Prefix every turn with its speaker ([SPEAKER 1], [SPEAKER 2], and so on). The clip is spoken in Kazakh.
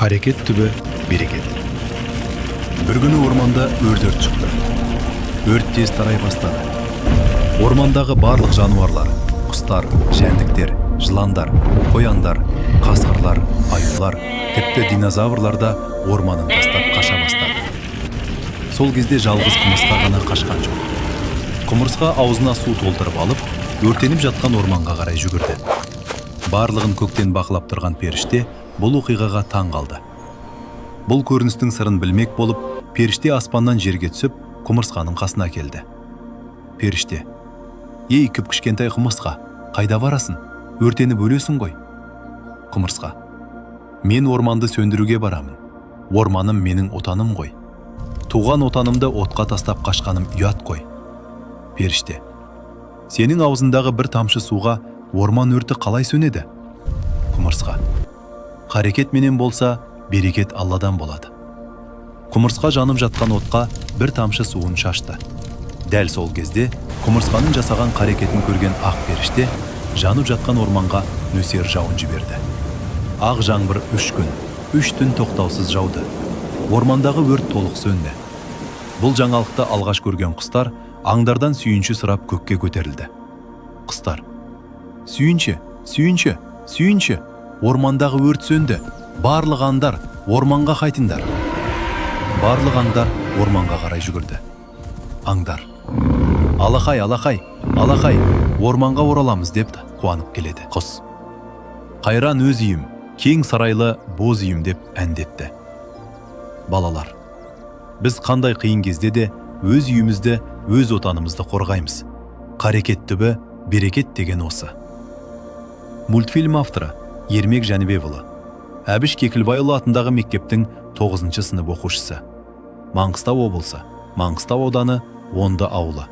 [SPEAKER 1] Hareket түбі берекет. Bir күні орманда өрт шықты. Өрт тез тарай бастады. Ормандағы барлық жануарлар, құстар, жәндіктер, жыландар, қояндар, қасқырлар, аюлар, тіпті динозаврлар да орманын тастап қаша бастады. Сол кезде жалғыз құмырсқа ғана қашқан жоқ. Құмырсқа аузына су толтырып алып, өртеніп жатқан орманға қарай жүгірді. Барлығын көктен бақылап тұрған періште бұл оқиғаға таң қалды. Бұл көріністің сырын білмек болып, періште аспаннан жерге түсіп, құмырсқаның қасына келді. Періште: "Ей, кішкентай құмырсқа, қайда барасың? Өртеніп өлесің ғой." Құмырсқа: "Мен орманды сөндіруге барамын. Орманым менің отаным ғой. Туған отанымды отқа тастап қашқаным ұят қой." Періште: "Сенің аузындағы бір тамшы суға орман өрті қалай сөнеді?" Құмырсқа: "Харекет менен болса, берекет Алладан болады." Құмырсқа жанып жатқан отқа бір тамшы суын шашты. Дәл сол кезде құмырсқаның жасаған қарекетін көрген ақ періште жанып жатқан орманға нөсер жауын жіберді. Ақ жаңбыр 3 күн, 3 түн тоқтаусыз жауды. Ормандағы өрт толық сөнді. Бұл жаңалықты алғаш көрген құстар аңдардан сүйінші сұрап көкке көтерілді. Құстар: "Сүйінші, сүйінші, сүйінші, ормандағы өрт сөнді. Барлық аңдар орманға қайтыңдар." Барлық аңдар орманға қарай жүгірді. Аңдар: "Алақай, алақай, алақай, орманға ораламыз" деп қуанып келеді. Құс: "Қайран өз үйім, кең сарайлы боз үйім" деп әндетті. Балалар, біз қандай қиын кезде де өз үйімізді, өз отанымызды қорғаймыз. Қарекет түбі берекет деген осы. Мультфильм авторы Ермек Жәнібекұлы. Әбіш Кекілбайұлы атындағы мектептің 9-шы сынып оқушысы. Маңғыстау облысы, Маңғыстау ауданы, Онды ауылы.